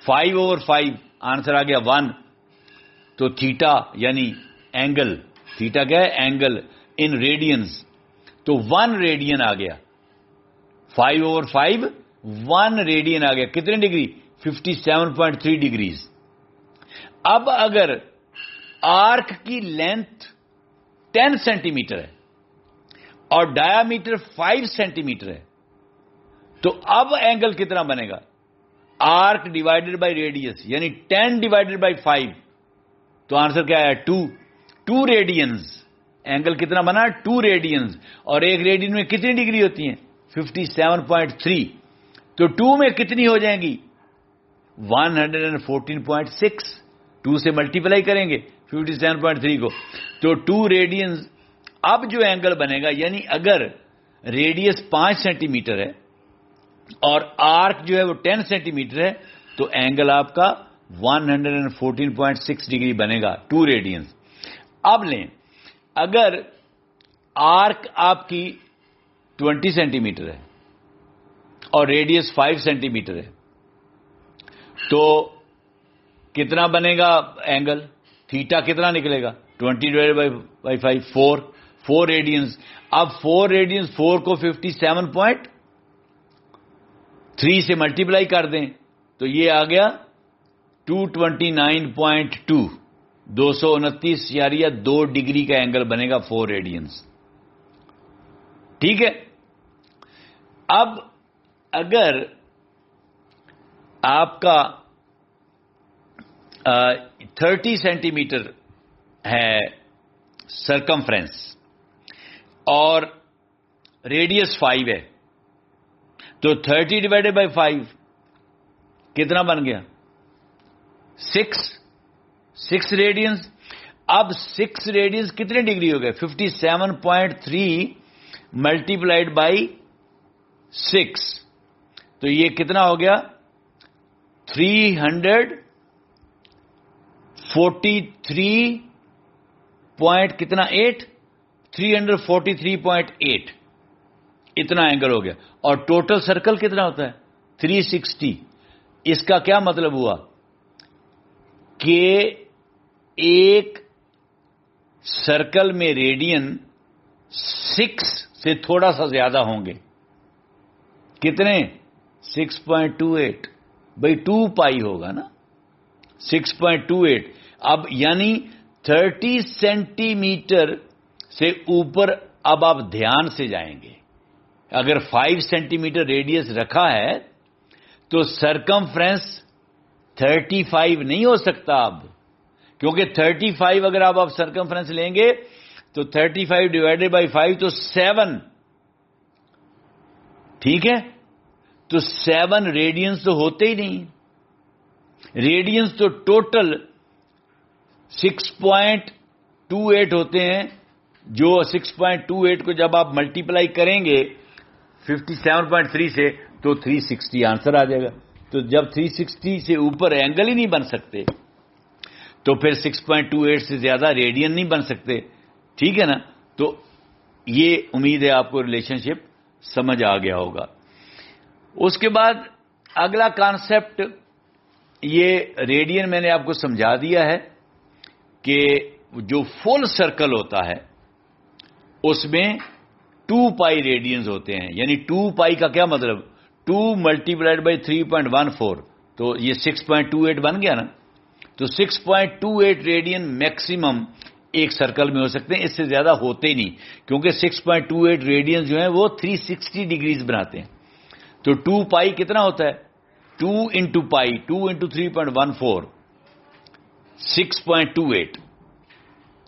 5/5, answer آ گیا 1. تو تھیٹا یعنی اینگل, تھیٹا کیا ہے, اینگل ان ریڈینز, تو 1 ریڈین آ گیا. 5/5 1 ریڈین آ گیا. کتنے ڈگری؟ 57.3 ڈگریز. اب اگر آرک کی لینتھ 10 سینٹی میٹر ہے اور ڈایا میٹر 5 سینٹی میٹر ہے, تو اب اینگل کتنا بنے گا؟ آرک ڈیوائڈیڈ بائی ریڈیس یعنی 10 ڈیوائڈیڈ بائی 5, تو آنسر کیا ہے؟ 2 ریڈینز. اینگل کتنا بنا؟ 2 ریڈینز. اور ایک ریڈین میں کتنی ڈگری ہوتی ہیں؟ 57.3. تو 2 میں کتنی ہو جائیں گی؟ 114.6. 2 سے ملٹیپلائی کریں گے 57.3 کو, تو 2 ریڈینز. اب جو اینگل بنے گا, یعنی اگر ریڈیس 5 سینٹی میٹر ہے اور آرک جو ہے وہ 10 سینٹی میٹر ہے, تو اینگل آپ کا 114.6 ڈگری بنے گا, 2 ریڈینز. اب لیں, اگر آرک آپ کی 20 سینٹی میٹر ہے اور ریڈیس 5 سینٹی میٹر ہے, تو کتنا بنے گا اینگل؟ تھیٹا کتنا نکلے گا؟ 20 ڈیوائڈ بائی 5 4 ریڈینز. اب 4 ریڈینز 4 کو 57.3 سے ملٹیپلائی کر دیں تو یہ آ گیا 229.2, 229.2 ڈگری کا اینگل بنے گا 4 ریڈینز. ٹھیک ہے. اب اگر آپ کا 30 سینٹی میٹر ہے سرکمفرنس اور ریڈیس 5 ہے, تو 30 ڈیوائڈیڈ بائی 5 کتنا بن گیا؟ 6 ریڈینز. اب 6 ریڈینز کتنے ڈگری ہو گئے؟ 57.3 ملٹیپلائڈ بائی 6, تو یہ کتنا ہو گیا؟ 343 پوائنٹ کتنا 8 343.8 اتنا اینگل ہو گیا. اور ٹوٹل سرکل کتنا ہوتا ہے؟ 360. اس کا کیا مطلب ہوا کہ ایک سرکل میں ریڈین 6 سے تھوڑا سا زیادہ ہوں گے. کتنے؟ 6.28. بھائی 2 پائی ہوگا نا, 6.28. اب یعنی 30 سینٹی میٹر سے اوپر اب آپ دھیان سے جائیں گے. اگر 5 سینٹی میٹر ریڈیس رکھا ہے تو سرکمفرنس 35 نہیں ہو سکتا اب, کیونکہ 35 اگر آپ سرکمفرنس لیں گے تو 35 ڈیوائڈیڈ بائی 5 تو 7. ٹھیک ہے, تو 7 ریڈینز تو ہوتے ہی نہیں. ریڈینز تو ٹوٹل 6.28 ہوتے ہیں, جو 6.28 کو جب آپ ملٹیپلائی کریں گے 57.3 سے تو 360 آنسر آ جائے گا. تو جب 360 سے اوپر اینگل ہی نہیں بن سکتے تو پھر 6.28 سے زیادہ ریڈین نہیں بن سکتے. ٹھیک ہے نا. تو یہ امید ہے آپ کو ریلیشن شپ سمجھ آ گیا ہوگا. اس کے بعد اگلا کانسیپٹ, یہ ریڈین میں نے آپ کو سمجھا دیا ہے کہ جو فل سرکل ہوتا ہے اس میں 2 پائی ریڈینز ہوتے ہیں. یعنی 2 پائی کا کیا مطلب؟ 2 ملٹیپلائڈ بائی 3.14, تو یہ 6.28 بن گیا نا. تو 6.28 ریڈین میکسیمم ایک سرکل میں ہو سکتے ہیں, اس سے زیادہ ہوتے ہی نہیں, کیونکہ 6.28 ریڈین جو ہیں وہ 360 ڈگریز بناتے ہیں. تو 2 پائی کتنا ہوتا ہے؟ 2 انٹو پائی, 2 انٹو 3.14 6.28.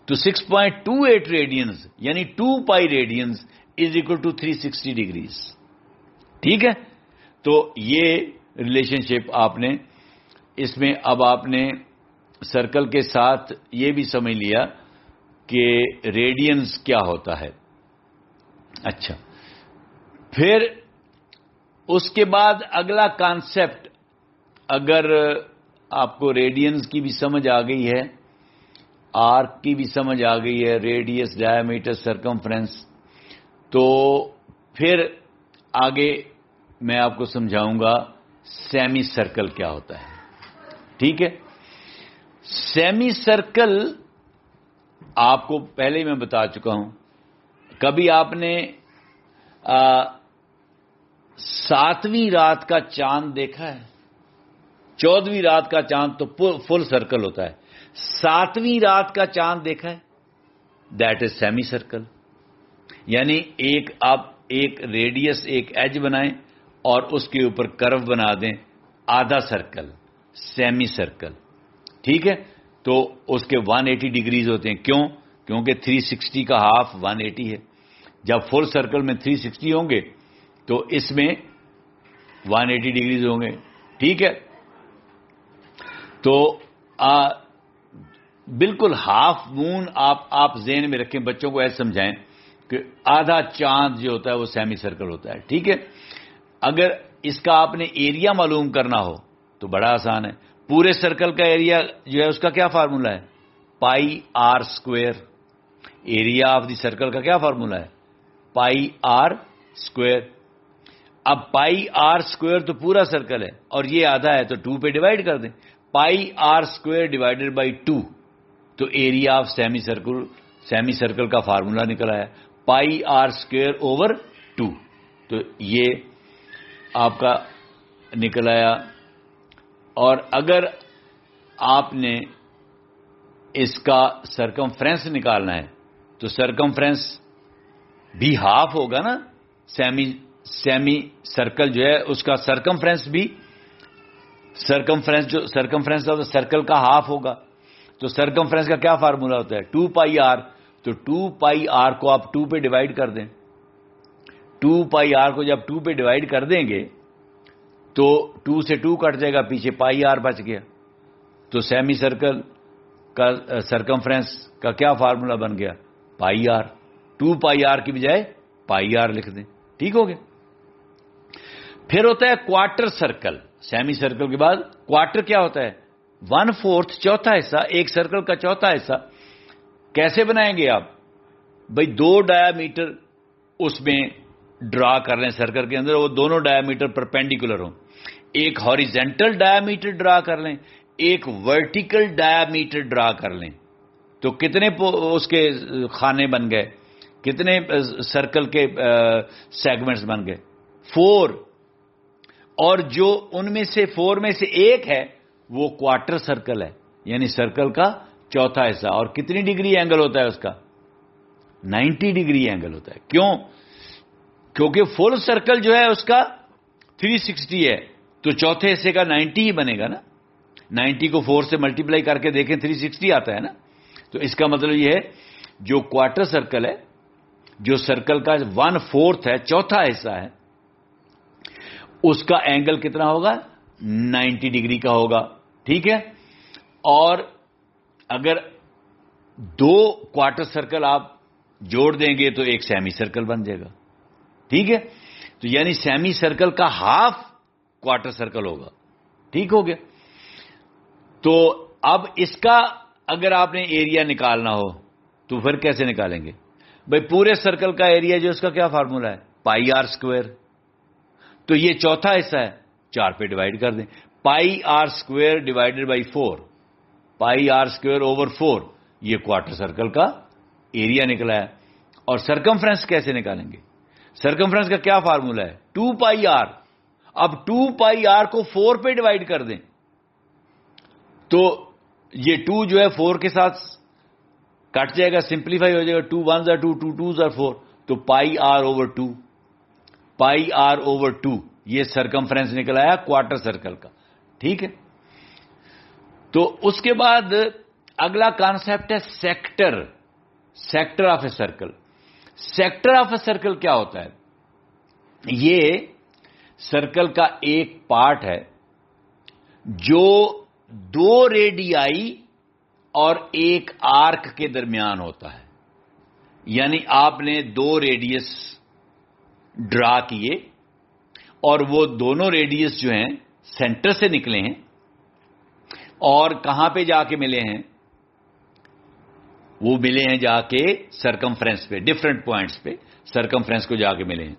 تو 6.28 ریڈینز یعنی 2 پائی ریڈینز از اکول ٹو 360 ڈگریز. ٹھیک ہے. تو یہ ریلیشن شپ آپ نے اس میں, اب آپ نے سرکل کے ساتھ یہ بھی سمجھ لیا کہ ریڈینز کیا ہوتا ہے. اچھا, پھر اس کے بعد اگلا کانسیپٹ, اگر آپ کو ریڈینز کی بھی سمجھ آ گئی ہے آرک کی بھی سمجھ آ گئی ہے، ریڈیس، ڈائیمیٹر، سرکمفرنس. تو پھر آگے میں آپ کو سمجھاؤں گا سیمی سرکل کیا ہوتا ہے. ٹھیک ہے، سیمی سرکل آپ کو پہلے ہی میں بتا چکا ہوں. کبھی آپ نے 7ویں رات کا چاند دیکھا ہے؟ 14ویں رات کا چاند تو فل سرکل ہوتا ہے. 7ویں رات کا چاند دیکھا ہے؟ That is semi circle. یعنی آپ ایک ریڈیس، ایک ایج بنائیں اور اس کے اوپر کرو بنا دیں، آدھا سرکل، سیمی سرکل. ٹھیک ہے، تو اس کے 180 ڈگریز ہوتے ہیں. کیوں؟ کیونکہ 360 کا ہاف 180 ہے. جب فل سرکل میں 360 ہوں گے تو اس میں 180 ڈگریز ہوں گے. ٹھیک ہے، تو بالکل ہاف مون آپ ذہن میں رکھیں، بچوں کو ایسے سمجھائیں کہ آدھا چاند جو ہوتا ہے وہ سیمی سرکل ہوتا ہے. ٹھیک ہے، اگر اس کا آپ نے ایریا معلوم کرنا ہو تو بڑا آسان ہے. پورے سرکل کا ایریا جو ہے اس کا کیا فارمولا ہے؟ Pi R square. Area of the circle کا کیا فارمولا ہے؟ Pi R square. اب پائی آر اسکوئر تو پورا سرکل ہے اور یہ آدھا ہے تو 2 پہ ڈیوائڈ کر دیں. Pi R square divided by 2، تو ایریا آف سیمی سرکل کا فارمولا نکل آیا پائی آر اسکوئر اوور 2. تو یہ آپ کا نکل آیا. اور اگر آپ نے اس کا سرکمفرنس نکالنا ہے تو سرکمفرنس بھی ہاف ہوگا نا. سیمی سرکل جو ہے اس کا سرکمفرنس بھی سرکمفرنس سرکل کا ہاف ہوگا. تو سرکمفرنس کا کیا فارمولا ہوتا ہے؟ 2 پائی آر. تو 2 پائی آر کو آپ 2 پہ ڈیوائڈ کر دیں. 2 پائی آر کو جب 2 پہ ڈیوائڈ کر دیں گے تو 2 سے 2 کٹ جائے گا، پیچھے پائی آر بچ گیا. تو سیمی سرکل کا سرکمفرنس کا کیا فارمولا بن گیا؟ پائی آر. 2 پائی آر کی بجائے پائی آر لکھ دیں. ٹھیک ہو گیا. پھر ہوتا ہے کوارٹر سرکل. سیمی سرکل کے بعد کوارٹر کیا ہوتا ہے؟ 1/4، چوتھا حصہ. ایک سرکل کا چوتھا حصہ. کیسے بنائیں گے آپ؟ بھائی 2 ڈایامیٹر اس میں ڈرا کر لیں سرکل کے اندر، وہ دونوں ڈایامیٹر پرپینڈیکولر ہوں. ایک ہاریزنٹل ڈایامیٹر ڈرا کر لیں، ایک ورٹیکل ڈایامیٹر ڈرا کر لیں. تو کتنے اس کے خانے بن گئے؟ کتنے سرکل کے سیگمنٹس بن گئے؟ 4. اور جو ان میں سے 4 میں سے ایک ہے وہ کوارٹر سرکل ہے، یعنی سرکل کا چوتھا حصہ. اور کتنی ڈگری اینگل ہوتا ہے اس کا؟ 90 ڈگری اینگل ہوتا ہے. کیوں؟ کیونکہ فل سرکل جو ہے اس کا 360 ہے، تو چوتھے حصے کا 90 ہی بنے گا نا. 90 کو 4 سے ملٹیپلائی کر کے دیکھیں 360 آتا ہے نا. تو اس کا مطلب یہ ہے جو کوارٹر سرکل ہے، جو سرکل کا 1/4 ہے، چوتھا حصہ ہے، اس کا اینگل کتنا ہوگا؟ 90 ڈگری کا ہوگا. ٹھیک ہے. اور اگر 2 کوارٹر سرکل آپ جوڑ دیں گے تو ایک سیمی سرکل بن جائے گا. ٹھیک ہے. تو یعنی سیمی سرکل کا ہاف کوارٹر سرکل ہوگا. ٹھیک ہو گیا. تو اب اس کا اگر آپ نے ایریا نکالنا ہو تو پھر کیسے نکالیں گے؟ بھائی پورے سرکل کا ایریا جو اس کا کیا فارمولا ہے؟ Pi R square. تو یہ چوتھا حصہ ہے، 4 پہ ڈیوائڈ کر دیں. Pi R square divided by 4، pi R square over 4، یہ کوارٹر سرکل کا ایریا نکلا ہے. اور سرکمفرنس کیسے نکالیں گے؟ سرکمفرنس کا کیا فارمولا ہے؟ 2 پائی آر. اب 2 پائی آر کو 4 پہ ڈیوائڈ کر دیں تو یہ 2 جو ہے 4 کے ساتھ کٹ جائے گا، سمپلیفائی ہو جائے گا. 2 1s are 2، 2 2s are 4. تو pi R over 2، pi R over 2، یہ سرکمفرنس نکل آیا کوارٹر سرکل کا. ٹھیک ہے. تو اس کے بعد اگلا کانسیپٹ ہے sector. Sector of a circle. Sector of a circle کیا ہوتا ہے؟ یہ سرکل کا ایک پارٹ ہے جو 2 ریڈیائی اور ایک آرک کے درمیان ہوتا ہے. یعنی آپ نے 2 ریڈیس ڈرا کیے اور وہ دونوں ریڈیس جو ہیں سینٹر سے نکلے ہیں اور کہاں پہ جا کے ملے ہیں؟ وہ ملے ہیں جا کے سرکمفرنس پہ، ڈفرنٹ پوائنٹس پہ سرکمفرنس کو جا کے ملے ہیں.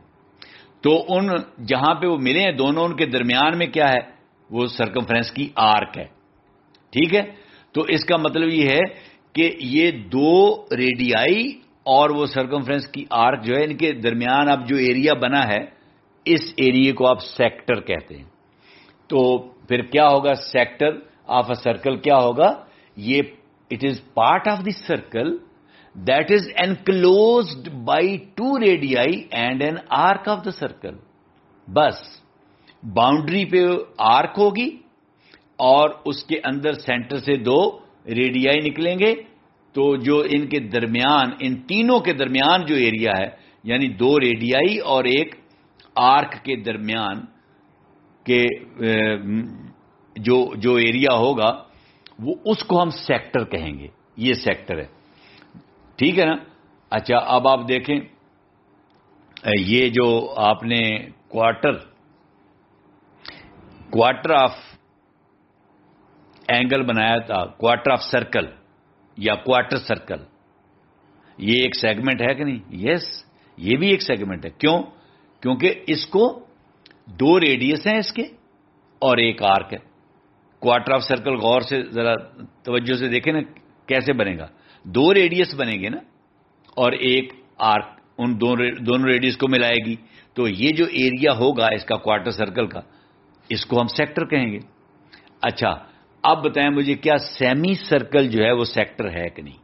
تو ان جہاں پہ وہ ملے ہیں دونوں، ان کے درمیان میں کیا ہے؟ وہ سرکمفرنس کی آرک ہے. ٹھیک ہے، تو اس کا مطلب یہ ہے کہ یہ دو ریڈیائی اور وہ سرکمفرنس کی آرک جو ہے، ان کے درمیان اب جو ایریا بنا ہے، اس ایریے کو آپ سیکٹر کہتے ہیں. تو پھر کیا ہوگا؟ سیکٹر آف اے سرکل کیا ہوگا؟ یہ it is part of the circle that is enclosed by two radii and an arc of the circle. بس باؤنڈری پہ آرک ہوگی اور اس کے اندر سینٹر سے دو ریڈیائی نکلیں گے. تو جو ان کے درمیان، ان تینوں کے درمیان جو ایریا ہے، یعنی دو ریڈیائی اور ایک آرک کے درمیان کے جو ایریا ہوگا، وہ اس کو ہم سیکٹر کہیں گے. یہ سیکٹر ہے. ٹھیک ہے نا؟ اچھا، اب آپ دیکھیں یہ جو آپ نے کوارٹر آف اینگل بنایا تھا، کوارٹر آف سرکل یا کوارٹر سرکل، یہ ایک سیگمنٹ ہے کہ نہیں؟ یس، یہ بھی ایک سیگمنٹ ہے. کیوں؟ کیونکہ اس کو دو ریڈیس ہیں اس کے اور ایک آرک ہے. کوارٹر آف سرکل غور سے ذرا توجہ سے دیکھیں نا کیسے بنے گا. دو ریڈیس بنے گے نا اور ایک آرک ان دونوں ریڈیس کو ملائے گی. تو یہ جو ایریا ہوگا اس کا کوارٹر سرکل کا، اس کو ہم سیکٹر کہیں گے. اچھا، اب بتائیں مجھے، کیا سیمی سرکل جو ہے وہ سیکٹر ہے کہ نہیں؟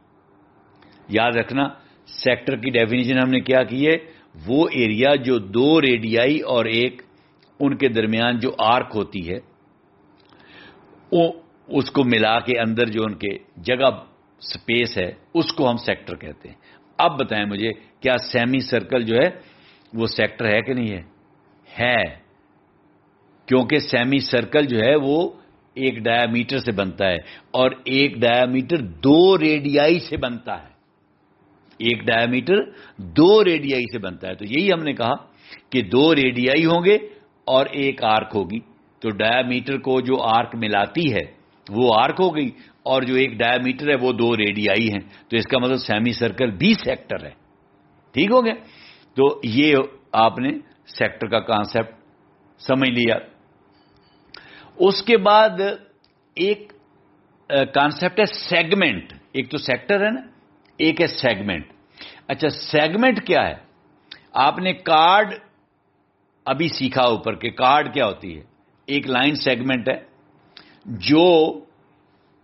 یاد رکھنا، سیکٹر کی ڈیفینیشن ہم نے کیا کی ہے؟ وہ ایریا جو دو ریڈیائی اور ایک ان کے درمیان جو آرک ہوتی ہے، اس کو ملا کے اندر جو ان کے جگہ سپیس ہے، اس کو ہم سیکٹر کہتے ہیں. اب بتائیں مجھے، کیا سیمی سرکل جو ہے وہ سیکٹر ہے کہ نہیں ہے؟ ہے، کیونکہ سیمی سرکل جو ہے وہ ایک ڈایا میٹر سے بنتا ہے اور ایک ڈایا میٹر دو ریڈیائی سے بنتا ہے. ایک ڈایا میٹر دو ریڈیائی سے بنتا ہے. تو یہی ہم نے کہا کہ دو ریڈیائی ہوں گے اور ایک آرک ہوگی. تو ڈایا میٹر کو جو آرک ملاتی ہے وہ آرک ہو گئی، اور جو ایک ڈایا میٹر ہے وہ دو ریڈیائی ہیں. تو اس کا مطلب سیمی سرکل بھی سیکٹر ہے. ٹھیک ہو گیا؟ تو یہ آپ نے سیکٹر کا کانسیپٹ سمجھ لیا. اس کے بعد ایک کانسیپٹ ہے سیگمنٹ. ایک تو سیکٹر ہے نا، ایک ہے سیگمنٹ. اچھا، سیگمنٹ کیا ہے؟ آپ نے کارڈ ابھی سیکھا اوپر کہ کارڈ کیا ہوتی ہے. ایک لائن سیگمنٹ ہے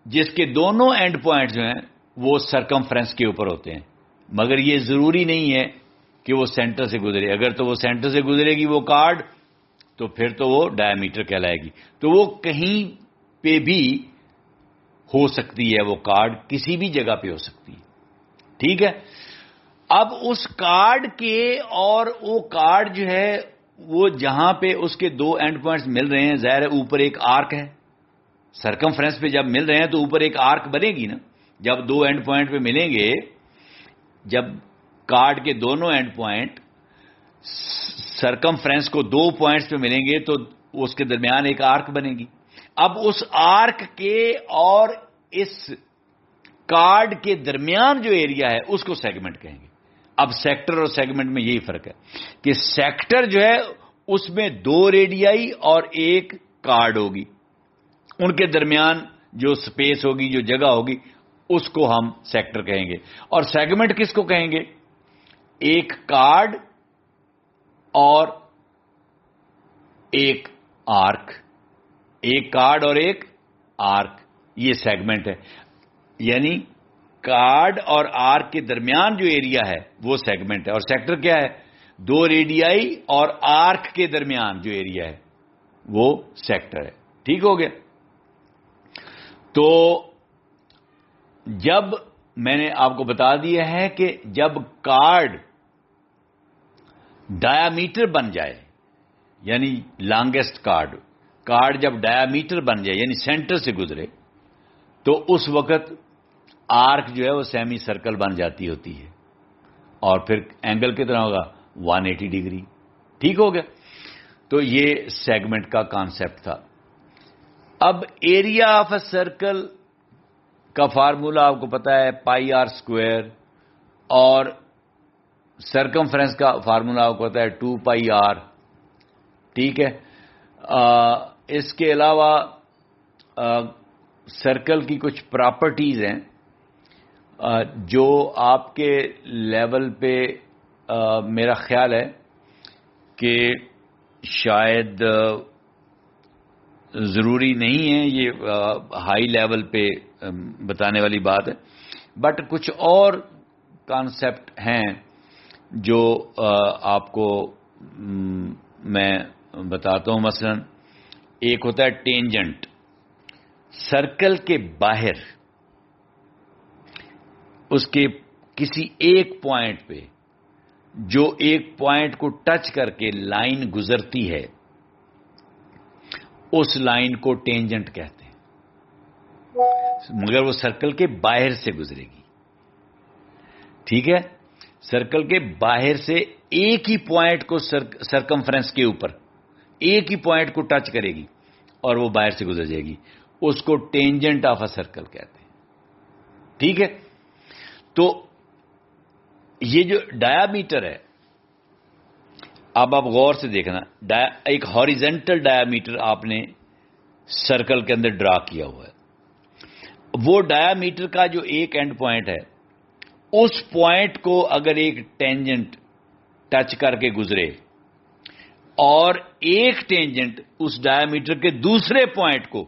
جس کے دونوں اینڈ پوائنٹ جو ہیں وہ سرکمفرنس کے اوپر ہوتے ہیں، مگر یہ ضروری نہیں ہے کہ وہ سینٹر سے گزرے. اگر تو وہ سینٹر سے گزرے گی وہ کارڈ، تو پھر تو وہ ڈایا میٹر کہلائے گی. تو وہ کہیں پہ بھی ہو سکتی ہے، وہ کارڈ کسی بھی جگہ پہ ہو سکتی ہے. ٹھیک ہے؟ اب اس کارڈ کے اور وہ کارڈ جو ہے وہ جہاں پہ اس کے دو اینڈ پوائنٹس مل رہے ہیں، ظاہر ہے اوپر ایک آرک ہے. سرکمفرنس پہ جب مل رہے ہیں تو اوپر ایک آرک بنے گی نا. جب دو اینڈ پوائنٹ پہ ملیں گے، جب کارڈ کے دونوں اینڈ پوائنٹ سرکمفرنس کو دو پوائنٹس پہ ملیں گے تو اس کے درمیان ایک آرک بنے گی. اب اس آرک کے اور اس کارڈ کے درمیان جو ایریا ہے اس کو سیگمنٹ کہیں گے. اب سیکٹر اور سیگمنٹ میں یہی فرق ہے کہ سیکٹر جو ہے اس میں دو ریڈیائی اور ایک کارڈ ہوگی، ان کے درمیان جو سپیس ہوگی، جو جگہ ہوگی، اس کو ہم سیکٹر کہیں گے. اور سیگمنٹ کس کو کہیں گے؟ ایک کارڈ اور ایک آرک. ایک کارڈ اور ایک آرک، یہ سیگمنٹ ہے. یعنی کارڈ اور آرک کے درمیان جو ایریا ہے وہ سیگمنٹ ہے. اور سیکٹر کیا ہے؟ دو ریڈیائی اور آرک کے درمیان جو ایریا ہے وہ سیکٹر ہے. ٹھیک ہو گیا؟ تو جب میں نے آپ کو بتا دیا ہے کہ جب کارڈ ڈایا میٹر بن جائے، یعنی لانگیسٹ کارڈ جب ڈایا میٹر بن جائے یعنی سینٹر سے گزرے، تو اس وقت آرک جو ہے وہ سیمی سرکل بن جاتی ہوتی ہے. اور پھر اینگل کتنا ہوگا؟ 180 ڈگری. ٹھیک ہو گیا؟ تو یہ سیگمنٹ کا کانسیپٹ تھا. اب ایریا آف اے سرکل کا فارمولا آپ کو پتا ہے پائی آر اسکوائر, اور سرکمفرنس کا فارمولا آپ کو پتا ہے 2 پائی آر. ٹھیک ہے, اس کے علاوہ سرکل کی کچھ پراپرٹیز ہیں جو آپ کے لیول پہ میرا خیال ہے کہ شاید ضروری نہیں ہے, یہ ہائی لیول پہ بتانے والی بات ہے, بٹ کچھ اور کانسیپٹ ہیں جو آپ کو میں بتاتا ہوں. مثلا ایک ہوتا ہے ٹینجنٹ. سرکل کے باہر اس کے کسی ایک پوائنٹ پہ جو ایک پوائنٹ کو ٹچ کر کے لائن گزرتی ہے, اس لائن کو ٹینجنٹ کہتے ہیں, مگر وہ سرکل کے باہر سے گزرے گی. ٹھیک ہے, سرکل کے باہر سے ایک ہی پوائنٹ کو سرکمفرنس کے اوپر ایک ہی پوائنٹ کو ٹچ کرے گی اور وہ باہر سے گزر جائے گی, اس کو ٹینجنٹ آف اے سرکل کہتے ہیں. ٹھیک ہے, تو یہ جو ڈایا میٹر ہے, اب آپ غور سے دیکھنا, ایک ہاریزنٹل ڈایا میٹر آپ نے سرکل کے اندر ڈرا کیا ہوا ہے. وہ ڈایا میٹر کا جو ایک اینڈ پوائنٹ ہے, اس پوائنٹ کو اگر ایک ٹینجنٹ ٹچ کر کے گزرے اور ایک ٹینجنٹ اس ڈایا میٹر کے دوسرے پوائنٹ کو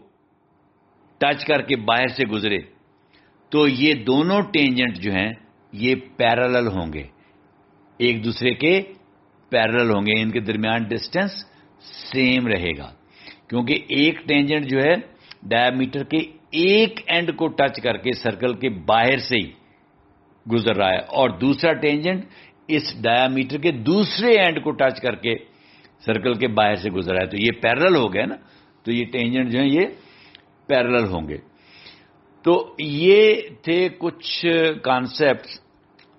ٹچ کر کے باہر سے گزرے, تو یہ دونوں ٹینجنٹ جو ہیں یہ پیرالل ہوں گے, ایک دوسرے کے پیرالل ہوں گے, ان کے درمیان ڈسٹینس سیم رہے گا, کیونکہ ایک ٹینجنٹ جو ہے ڈایا میٹر کے ایک اینڈ کو ٹچ کر کے سرکل کے باہر سے ہی گزر رہا ہے, اور دوسرا ٹینجنٹ اس ڈایا میٹر کے دوسرے اینڈ کو ٹچ کر کے سرکل کے باہر سے گزر رہا ہے. تو یہ پیرالل ہو گیا نا, تو یہ ٹینجنٹ جو ہیں یہ پیرالل ہوں گے. تو یہ تھے کچھ کانسیپٹس.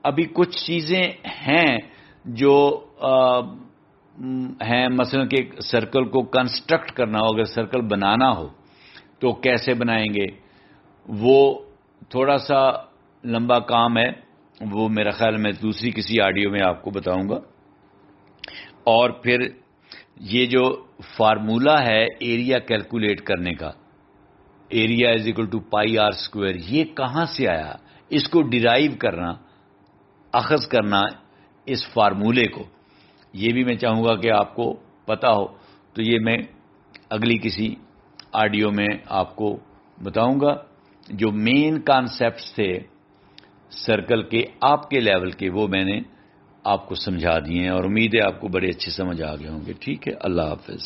ابھی کچھ چیزیں ہیں جو ہیں, مثلا کہ سرکل کو کنسٹرکٹ کرنا ہو, اگر سرکل بنانا ہو تو کیسے بنائیں گے, وہ تھوڑا سا لمبا کام ہے, وہ میرا خیال میں دوسری کسی آڈیو میں آپ کو بتاؤں گا. اور پھر یہ جو فارمولا ہے ایریا کیلکولیٹ کرنے کا, area is equal to pi r square, یہ کہاں سے آیا, اس کو ڈیرائیو کرنا, اخذ کرنا اس فارمولے کو, یہ بھی میں چاہوں گا کہ آپ کو پتا ہو. تو یہ میں اگلی کسی آڈیو میں آپ کو بتاؤں گا. جو مین کانسیپٹس تھے سرکل کے آپ کے لیول کے, وہ میں نے آپ کو سمجھا دیے ہیں, اور امید ہے آپ کو بڑے اچھے سمجھ آ گئے ہوں گے. ٹھیک ہے, اللہ حافظ.